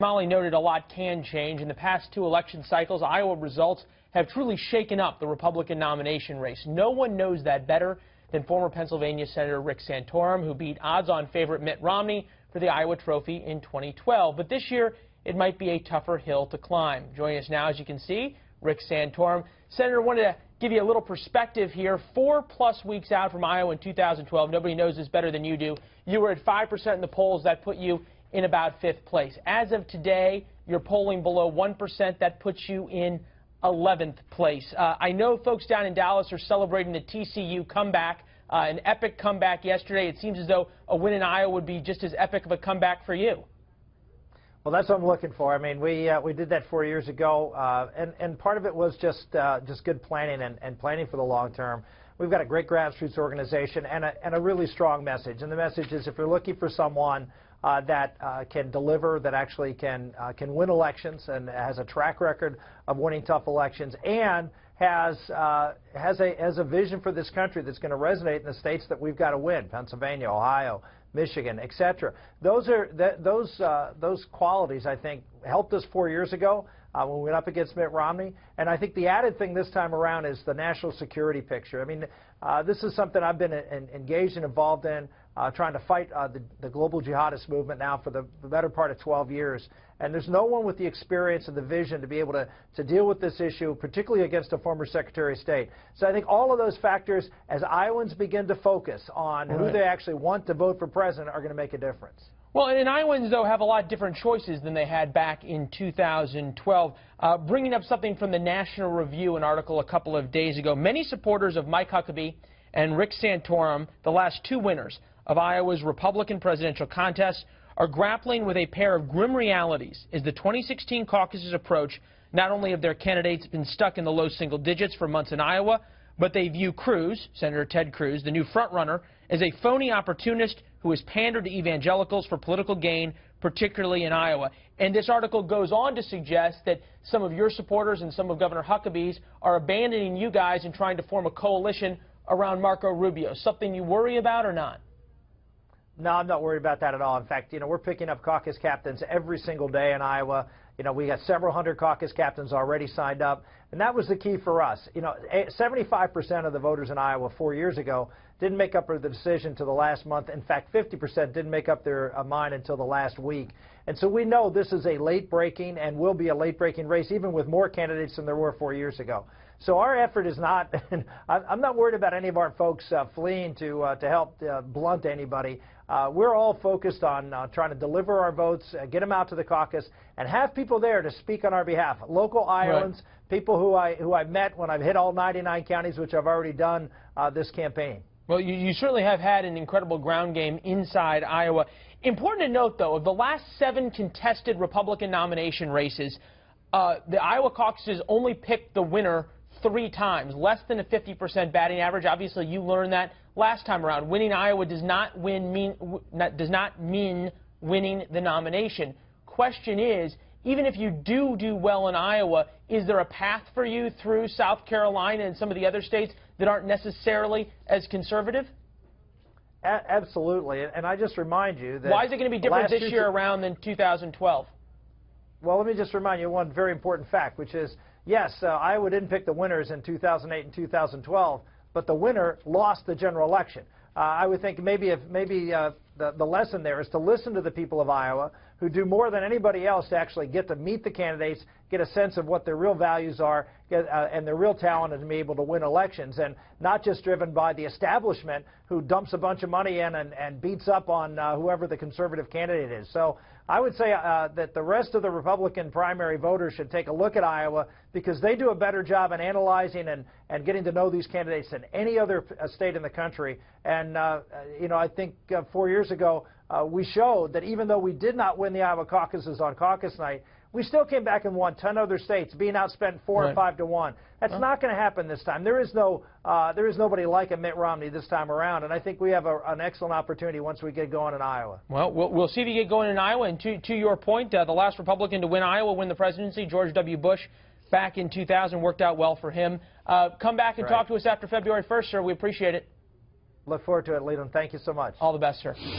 Molly noted a lot can change. In the past two election cycles, Iowa results have truly shaken up the Republican nomination race. No one knows that better than former Pennsylvania Senator Rick Santorum, who beat odds-on favorite Mitt Romney for the Iowa trophy in 2012. But this year, it might be a tougher hill to climb. Joining us now, as you can see, Rick Santorum. Senator, wanted to give you a little perspective here. 4+ weeks out from Iowa in 2012. Nobody knows this better than you do. You were at 5% in the polls. That put you in about 5th place. As of today, you're polling below 1%. That puts you in 11th place. I know folks down in Dallas are celebrating the TCU comeback, an epic comeback yesterday. It seems as though a win in Iowa would be just as epic of a comeback for you. Well, that's what I'm looking for. I mean, we did that 4 years ago, and part of it was just good planning and planning for the long term. We've got a great grassroots organization and a really strong message. And the message is, if you're looking for someone that can deliver, that actually can win elections and has a track record of winning tough elections, and has a vision for this country that's going to resonate in the states that we've got to win: Pennsylvania, Ohio, Michigan, etc. Those qualities, I think, helped us 4 years ago when we went up against Mitt Romney. And I think the added thing this time around is the national security picture. I mean, this is something I've been engaged and involved in, trying to fight the global jihadist movement now for the better part of 12 years. And there's no one with the experience and the vision to be able to deal with this issue, particularly against a former Secretary of State. So I think all of those factors, as Iowans begin to focus on who they actually want to vote for president, are going to make a difference. Well, and Iowans, though, have a lot different choices than they had back in 2012. Bringing up something from the National Review, an article a couple of days ago, many supporters of Mike Huckabee and Rick Santorum, the last two winners of Iowa's Republican presidential contest, are grappling with a pair of grim realities as the 2016 caucuses approach. Not only have their candidates been stuck in the low single digits for months in Iowa, but they view Cruz, Senator Ted Cruz, the new frontrunner, as a phony opportunist who has pandered to evangelicals for political gain, particularly in Iowa. And this article goes on to suggest that some of your supporters and some of Governor Huckabee's are abandoning you guys and trying to form a coalition around Marco Rubio. Something you worry about or not? No, I'm not worried about that at all. In fact, we're picking up caucus captains every single day in Iowa. We got several hundred caucus captains already signed up, and that was the key for us. 75% of the voters in Iowa 4 years ago didn't make up the decision till the last month. In fact, 50% didn't make up their mind until the last week. And so we know this is a late-breaking and will be a late-breaking race, even with more candidates than there were 4 years ago. So our effort is not, I'm not worried about any of our folks fleeing to help blunt anybody. We're all focused on trying to deliver our votes, get them out to the caucus, and have people there to speak on our behalf. Local Iowans, people who I've met when I've hit all 99 counties, which I've already done this campaign. Well, you certainly have had an incredible ground game inside Iowa. Important to note, though, of the last 7 contested Republican nomination races, the Iowa caucuses only picked the winner 3 times, less than a 50% batting average. Obviously, you learned that last time around. Winning Iowa does not mean winning the nomination. Question is, even if you do well in Iowa, is there a path for you through South Carolina and some of the other states that aren't necessarily as conservative? Absolutely. And I just remind you that... Why is it going to be different this year around than 2012? Well, let me just remind you one very important fact, which is, yes, Iowa didn't pick the winners in 2008 and 2012, but the winner lost the general election. I would think maybe the lesson there is to listen to the people of Iowa, who do more than anybody else to actually get to meet the candidates, get a sense of what their real values are, and their real talent, and to be able to win elections, and not just driven by the establishment who dumps a bunch of money in and beats up on whoever the conservative candidate is. So I would say that the rest of the Republican primary voters should take a look at Iowa, because they do a better job in analyzing and getting to know these candidates than any other state in the country. And, I think 4 years ago, we showed that even though we did not win the Iowa caucuses on caucus night, we still came back and won 10 other states, being outspent 4 or 5 to 1. That's not going to happen this time. There is nobody like a Mitt Romney this time around, and I think we have an excellent opportunity once we get going in Iowa. Well, we'll see if you get going in Iowa. And to your point, the last Republican to win Iowa, win the presidency, George W. Bush, back in 2000, worked out well for him. Come back and talk to us after February 1st, sir. We appreciate it. Look forward to it, Leland. Thank you so much. All the best, sir.